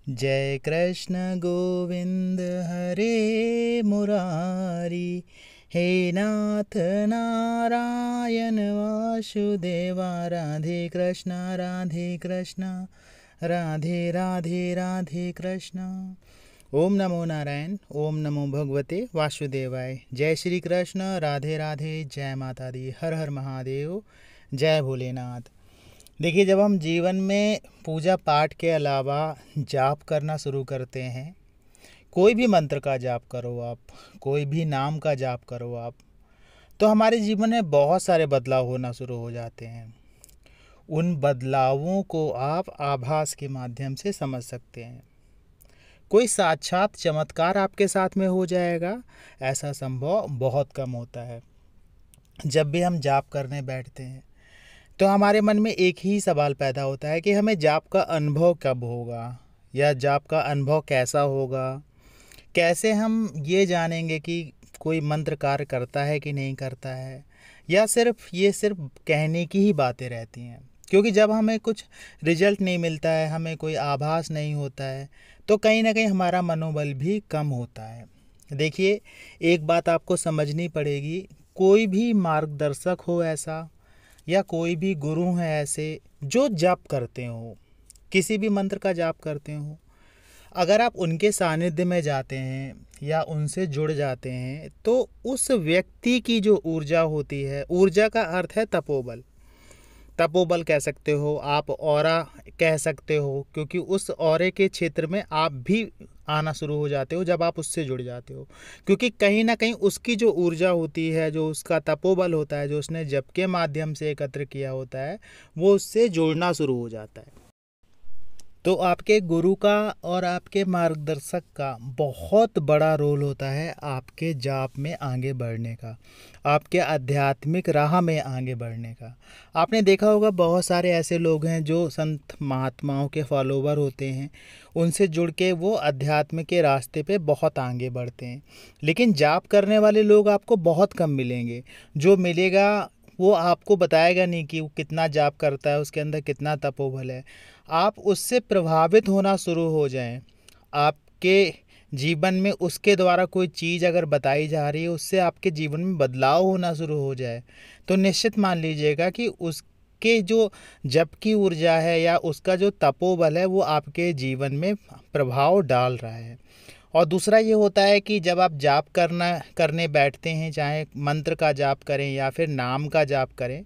जय कृष्ण गोविंद हरे मुरारी, हे नाथ नारायण वासुदेवा। राधे कृष्ण राधे कृष्ण, राधे राधे राधे कृष्ण। ओम नमो नारायण, ओम नमो भगवते वासुदेवाय। जय श्री कृष्ण, राधे राधे, जय माता दी, हर हर महादेव, जय भोलेनाथ। देखिए, जब हम जीवन में पूजा पाठ के अलावा जाप करना शुरू करते हैं, कोई भी मंत्र का जाप करो आप, कोई भी नाम का जाप करो आप, तो हमारे जीवन में बहुत सारे बदलाव होना शुरू हो जाते हैं। उन बदलावों को आप आभास के माध्यम से समझ सकते हैं। कोई साक्षात चमत्कार आपके साथ में हो जाएगा, ऐसा संभव बहुत कम होता है। जब भी हम जाप करने बैठते हैं तो हमारे मन में एक ही सवाल पैदा होता है कि हमें जाप का अनुभव कब होगा, या जाप का अनुभव कैसा होगा। कैसे हम ये जानेंगे कि कोई मंत्र कार्य करता है कि नहीं करता है, या सिर्फ कहने की ही बातें रहती हैं। क्योंकि जब हमें कुछ रिजल्ट नहीं मिलता है, हमें कोई आभास नहीं होता है, तो कहीं ना कहीं हमारा मनोबल भी कम होता है। देखिए, एक बात आपको समझनी पड़ेगी, कोई भी मार्गदर्शक हो ऐसा, या कोई भी गुरु हैं ऐसे जो जाप करते हो, किसी भी मंत्र का जाप करते हो, अगर आप उनके सानिध्य में जाते हैं या उनसे जुड़ जाते हैं, तो उस व्यक्ति की जो ऊर्जा होती है, ऊर्जा का अर्थ है तपोबल। तपोबल कह सकते हो आप, ऑरा कह सकते हो, क्योंकि उस ऑरे के क्षेत्र में आप भी आना शुरू हो जाते हो जब आप उससे जुड़ जाते हो। क्योंकि कहीं ना कहीं उसकी जो ऊर्जा होती है, जो उसका तपोबल होता है, जो उसने जप के माध्यम से एकत्र किया होता है, वो उससे जुड़ना शुरू हो जाता है। तो आपके गुरु का और आपके मार्गदर्शक का बहुत बड़ा रोल होता है आपके जाप में आगे बढ़ने का, आपके आध्यात्मिक राह में आगे बढ़ने का। आपने देखा होगा, बहुत सारे ऐसे लोग हैं जो संत महात्माओं के फॉलोवर होते हैं, उनसे जुड़ के वो अध्यात्म के रास्ते पे बहुत आगे बढ़ते हैं। लेकिन जाप करने वाले लोग आपको बहुत कम मिलेंगे। जो मिलेगा वो आपको बताएगा नहीं कि वो कितना जाप करता है, उसके अंदर कितना तपोबल है। आप उससे प्रभावित होना शुरू हो जाएं, आपके जीवन में उसके द्वारा कोई चीज़ अगर बताई जा रही है, उससे आपके जीवन में बदलाव होना शुरू हो जाए, तो निश्चित मान लीजिएगा कि उसके जो जप की ऊर्जा है या उसका जो तपोबल है, वो आपके जीवन में प्रभाव डाल रहा है। और दूसरा ये होता है कि जब आप जाप करने बैठते हैं, चाहे मंत्र का जाप करें या फिर नाम का जाप करें,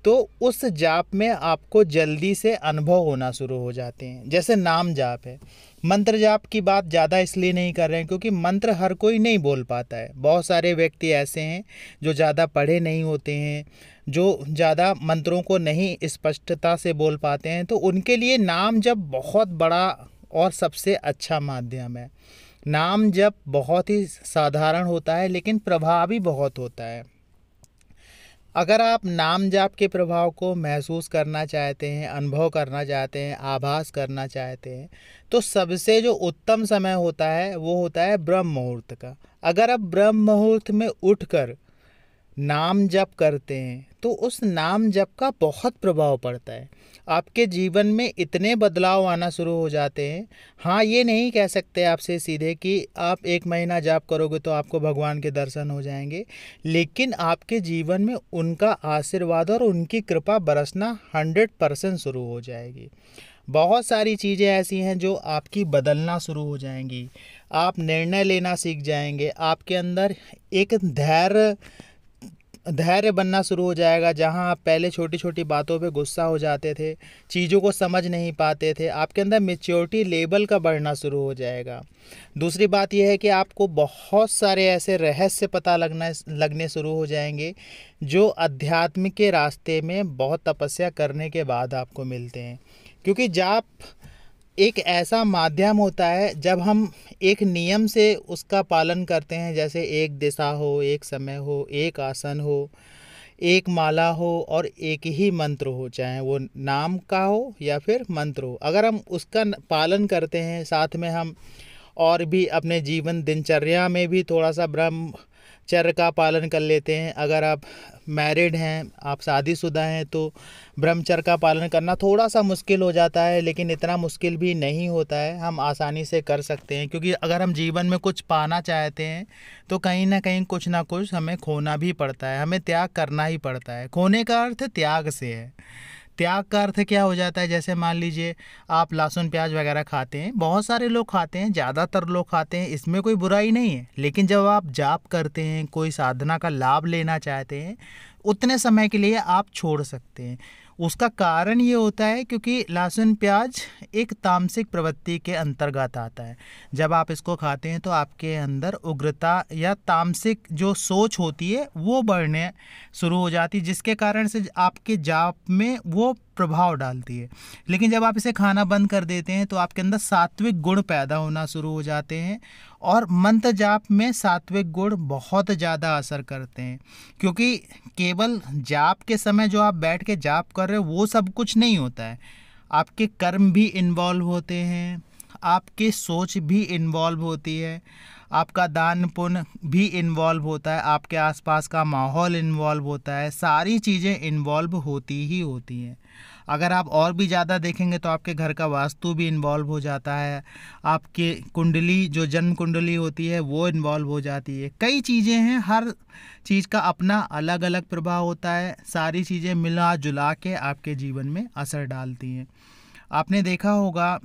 तो उस जाप में आपको जल्दी से अनुभव होना शुरू हो जाते हैं। जैसे नाम जाप है, मंत्र जाप की बात ज़्यादा इसलिए नहीं कर रहे हैं क्योंकि मंत्र हर कोई नहीं बोल पाता है। बहुत सारे व्यक्ति ऐसे हैं जो ज़्यादा पढ़े नहीं होते हैं, जो ज़्यादा मंत्रों को नहीं स्पष्टता से बोल पाते हैं, तो उनके लिए नाम जप बहुत बड़ा और सबसे अच्छा माध्यम है। नाम जप बहुत ही साधारण होता है लेकिन प्रभावी बहुत होता है। अगर आप नाम जाप के प्रभाव को महसूस करना चाहते हैं, अनुभव करना चाहते हैं, आभास करना चाहते हैं, तो सबसे जो उत्तम समय होता है वो होता है ब्रह्म मुहूर्त का। अगर आप ब्रह्म मुहूर्त में उठकर नाम जप करते हैं तो उस नाम जप का बहुत प्रभाव पड़ता है। आपके जीवन में इतने बदलाव आना शुरू हो जाते हैं। हाँ, ये नहीं कह सकते आपसे सीधे कि आप 1 महीना जाप करोगे तो आपको भगवान के दर्शन हो जाएंगे, लेकिन आपके जीवन में उनका आशीर्वाद और उनकी कृपा बरसना 100% शुरू हो जाएगी। बहुत सारी चीज़ें ऐसी हैं जो आपकी बदलना शुरू हो जाएंगी। आप निर्णय लेना सीख जाएंगे, आपके अंदर एक धैर्य बनना शुरू हो जाएगा। जहां आप पहले छोटी छोटी बातों पे गुस्सा हो जाते थे, चीज़ों को समझ नहीं पाते थे, आपके अंदर मैच्योरिटी लेवल का बढ़ना शुरू हो जाएगा। दूसरी बात यह है कि आपको बहुत सारे ऐसे रहस्य पता लगने शुरू हो जाएंगे जो अध्यात्म के रास्ते में बहुत तपस्या करने के बाद आपको मिलते हैं। क्योंकि जाप एक ऐसा माध्यम होता है जब हम एक नियम से उसका पालन करते हैं, जैसे एक दिशा हो, एक समय हो, एक आसन हो, एक माला हो और एक ही मंत्र हो, चाहे वो नाम का हो या फिर मंत्र हो। अगर हम उसका पालन करते हैं, साथ में हम और भी अपने जीवन दिनचर्या में भी थोड़ा सा ब्रह्मचर्य का पालन कर लेते हैं। अगर आप मैरिड हैं, आप शादीशुदा हैं, तो ब्रह्मचर्य का पालन करना थोड़ा सा मुश्किल हो जाता है, लेकिन इतना मुश्किल भी नहीं होता है, हम आसानी से कर सकते हैं। क्योंकि अगर हम जीवन में कुछ पाना चाहते हैं तो कहीं ना कहीं कुछ ना कुछ हमें खोना भी पड़ता है, हमें त्याग करना ही पड़ता है। खोने का अर्थ त्याग से है। त्याग का अर्थ क्या हो जाता है, जैसे मान लीजिए आप लहसुन प्याज वगैरह खाते हैं, बहुत सारे लोग खाते हैं, ज़्यादातर लोग खाते हैं, इसमें कोई बुराई नहीं है। लेकिन जब आप जाप करते हैं, कोई साधना का लाभ लेना चाहते हैं, उतने समय के लिए आप छोड़ सकते हैं। उसका कारण ये होता है क्योंकि लहसुन प्याज एक तामसिक प्रवृत्ति के अंतर्गत आता है। जब आप इसको खाते हैं तो आपके अंदर उग्रता या तामसिक जो सोच होती है वो बढ़ने शुरू हो जाती है, जिसके कारण से आपके जाप में वो प्रभाव डालती है। लेकिन जब आप इसे खाना बंद कर देते हैं तो आपके अंदर सात्विक गुण पैदा होना शुरू हो जाते हैं, और मंत्र जाप में सात्विक गुण बहुत ज़्यादा असर करते हैं। क्योंकि केवल जाप के समय जो आप बैठ के जाप कर रहे हो वो सब कुछ नहीं होता है, आपके कर्म भी इन्वॉल्व होते हैं, आपकी सोच भी इन्वॉल्व होती है, आपका दान पुण्य भी इन्वॉल्व होता है, आपके आसपास का माहौल इन्वॉल्व होता है, सारी चीज़ें इन्वॉल्व होती ही होती हैं। अगर आप और भी ज़्यादा देखेंगे तो आपके घर का वास्तु भी इन्वॉल्व हो जाता है, आपकी कुंडली जो जन्म कुंडली होती है वो इन्वॉल्व हो जाती है। कई चीज़ें हैं, हर चीज़ का अपना अलग अलग प्रभाव होता है, सारी चीज़ें मिला जुला के आपके जीवन में असर डालती हैं। आपने देखा होगा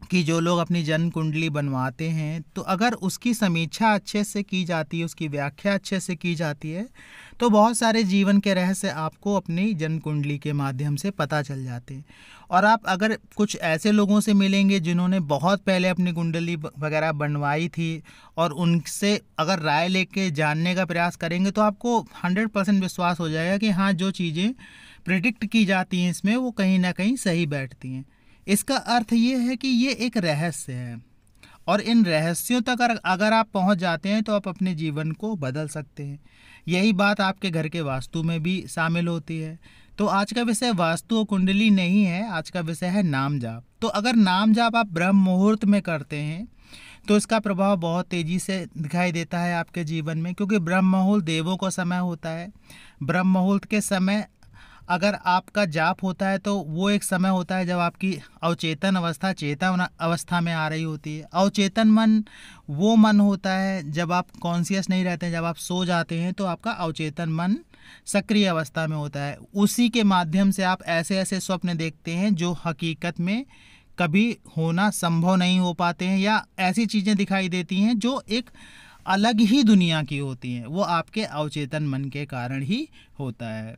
कि जो लोग अपनी जन्म कुंडली बनवाते हैं तो अगर उसकी समीक्षा अच्छे से की जाती है, उसकी व्याख्या अच्छे से की जाती है, तो बहुत सारे जीवन के रहस्य आपको अपनी जन्म कुंडली के माध्यम से पता चल जाते हैं। और आप अगर कुछ ऐसे लोगों से मिलेंगे जिन्होंने बहुत पहले अपनी कुंडली वगैरह बनवाई थी और उनसे अगर राय लेके जानने का प्रयास करेंगे तो आपको 100% विश्वास हो जाएगा कि हाँ, जो चीज़ें प्रिडिक्ट की जाती हैं इसमें वो कहीं ना कहीं सही बैठती हैं। इसका अर्थ ये है कि ये एक रहस्य है, और इन रहस्यों तक अगर आप पहुंच जाते हैं तो आप अपने जीवन को बदल सकते हैं। यही बात आपके घर के वास्तु में भी शामिल होती है। तो आज का विषय वास्तु और कुंडली नहीं है, आज का विषय है नाम जाप। तो अगर नाम जाप आप ब्रह्म मुहूर्त में करते हैं तो इसका प्रभाव बहुत तेज़ी से दिखाई देता है आपके जीवन में, क्योंकि ब्रह्म मुहूर्त देवों का समय होता है। ब्रह्म मुहूर्त के समय अगर आपका जाप होता है तो वो एक समय होता है जब आपकी अवचेतन अवस्था चेतन अवस्था में आ रही होती है। अवचेतन मन वो मन होता है जब आप कॉन्शियस नहीं रहते हैं, जब आप सो जाते हैं तो आपका अवचेतन मन सक्रिय अवस्था में होता है। उसी के माध्यम से आप ऐसे ऐसे स्वप्न देखते हैं जो हकीकत में कभी होना संभव नहीं हो पाते हैं, या ऐसी चीज़ें दिखाई देती हैं जो एक अलग ही दुनिया की होती हैं, वो आपके अवचेतन मन के कारण ही होता है।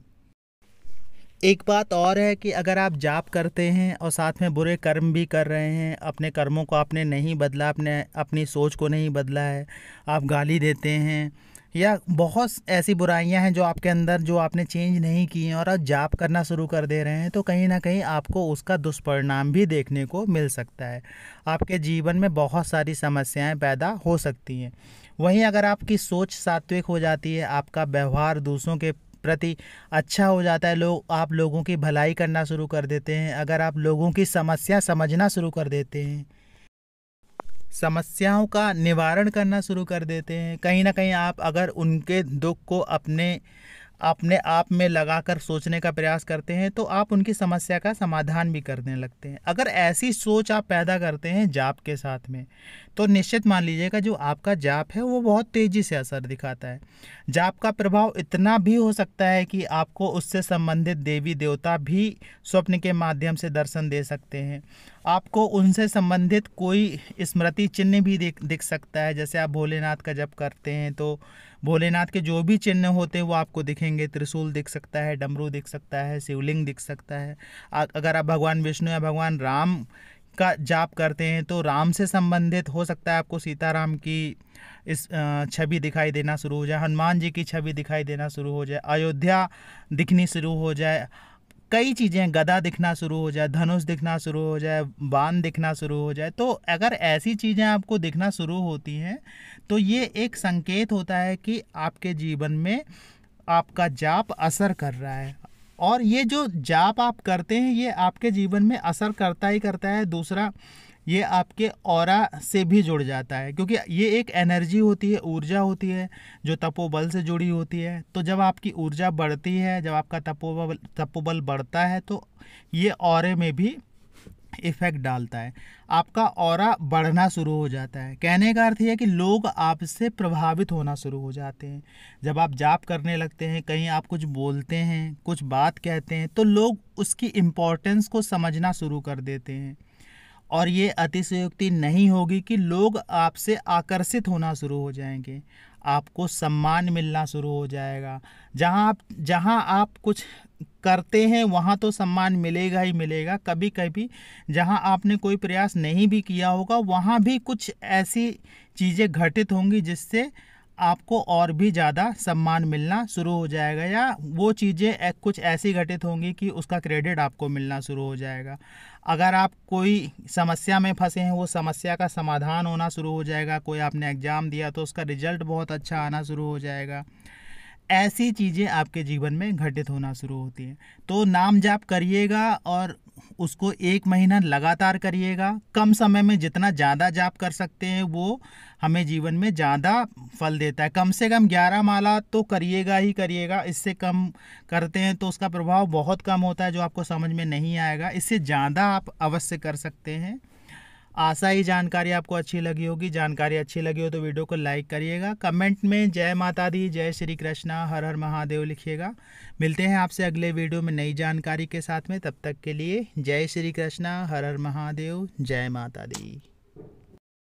एक बात और है कि अगर आप जाप करते हैं और साथ में बुरे कर्म भी कर रहे हैं, अपने कर्मों को आपने नहीं बदला, अपनी सोच को नहीं बदला है, आप गाली देते हैं या बहुत ऐसी बुराइयां हैं जो आपके अंदर जो आपने चेंज नहीं की हैं, और आप जाप करना शुरू कर दे रहे हैं, तो कहीं ना कहीं आपको उसका दुष्परिणाम भी देखने को मिल सकता है। आपके जीवन में बहुत सारी समस्याएं पैदा हो सकती हैं। वहीं अगर आपकी सोच सात्विक हो जाती है, आपका व्यवहार दूसरों के प्रति अच्छा हो जाता है, आप लोगों की भलाई करना शुरू कर देते हैं, अगर आप लोगों की समस्या समझना शुरू कर देते हैं, समस्याओं का निवारण करना शुरू कर देते हैं, कहीं ना कहीं आप अगर उनके दुख को अपने आप में लगाकर सोचने का प्रयास करते हैं तो आप उनकी समस्या का समाधान भी करने लगते हैं। अगर ऐसी सोच आप पैदा करते हैं जाप के साथ में, तो निश्चित मान लीजिएगा जो आपका जाप है वो बहुत तेज़ी से असर दिखाता है। जाप का प्रभाव इतना भी हो सकता है कि आपको उससे संबंधित देवी देवता भी स्वप्न के माध्यम से दर्शन दे सकते हैं। आपको उनसे संबंधित कोई स्मृति चिन्ह भी दिख सकता है। जैसे आप भोलेनाथ का जप करते हैं तो भोलेनाथ के जो भी चिन्ह होते हैं वो आपको दिखेंगे। त्रिशूल दिख सकता है, डमरू दिख सकता है, शिवलिंग दिख सकता है। अगर आप भगवान विष्णु या भगवान राम का जाप करते हैं तो राम से संबंधित हो सकता है आपको सीताराम की इस छवि दिखाई देना शुरू हो जाए, हनुमान जी की छवि दिखाई देना शुरू हो जाए, अयोध्या दिखनी शुरू हो जाए, कई चीज़ें, गदा दिखना शुरू हो जाए, धनुष दिखना शुरू हो जाए, बाण दिखना शुरू हो जाए। तो अगर ऐसी चीज़ें आपको दिखना शुरू होती हैं तो ये एक संकेत होता है कि आपके जीवन में आपका जाप असर कर रहा है। और ये जो जाप आप करते हैं ये आपके जीवन में असर करता ही करता है। दूसरा, ये आपके ऑरा से भी जुड़ जाता है, क्योंकि ये एक एनर्जी होती है, ऊर्जा होती है जो तपोबल से जुड़ी होती है। तो जब आपकी ऊर्जा बढ़ती है, जब आपका तपोबल बढ़ता है, तो ये ऑरे में भी इफेक्ट डालता है, आपका ऑरा बढ़ना शुरू हो जाता है। कहने का अर्थ यह है कि लोग आपसे प्रभावित होना शुरू हो जाते हैं। जब आप जाप करने लगते हैं, कहीं आप कुछ बोलते हैं, कुछ बात कहते हैं, तो लोग उसकी इम्पोर्टेंस को समझना शुरू कर देते हैं। और ये अतिशयोक्ति नहीं होगी कि लोग आपसे आकर्षित होना शुरू हो जाएंगे, आपको सम्मान मिलना शुरू हो जाएगा। जहाँ आप कुछ करते हैं वहाँ तो सम्मान मिलेगा ही मिलेगा। कभी कभी जहाँ आपने कोई प्रयास नहीं भी किया होगा वहाँ भी कुछ ऐसी चीज़ें घटित होंगी जिससे आपको और भी ज़्यादा सम्मान मिलना शुरू हो जाएगा, या वो चीज़ें कुछ ऐसी घटित होंगी कि उसका क्रेडिट आपको मिलना शुरू हो जाएगा। अगर आप कोई समस्या में फंसे हैं, वो समस्या का समाधान होना शुरू हो जाएगा। कोई आपने एग्ज़ाम दिया तो उसका रिजल्ट बहुत अच्छा आना शुरू हो जाएगा। ऐसी चीज़ें आपके जीवन में घटित होना शुरू होती हैं। तो नाम जाप करिएगा और उसको 1 महीना लगातार करिएगा। कम समय में जितना ज़्यादा जाप कर सकते हैं वो हमें जीवन में ज़्यादा फल देता है। कम से कम 11 माला तो करिएगा ही करिएगा। इससे कम करते हैं तो उसका प्रभाव बहुत कम होता है, जो आपको समझ में नहीं आएगा। इससे ज़्यादा आप अवश्य कर सकते हैं। आशा ही जानकारी आपको अच्छी लगी होगी। जानकारी अच्छी लगी हो तो वीडियो को लाइक करिएगा। कमेंट में जय माता दी, जय श्री कृष्णा, हर हर महादेव लिखिएगा। मिलते हैं आपसे अगले वीडियो में नई जानकारी के साथ में। तब तक के लिए जय श्री कृष्णा, हर हर महादेव, जय माता दी।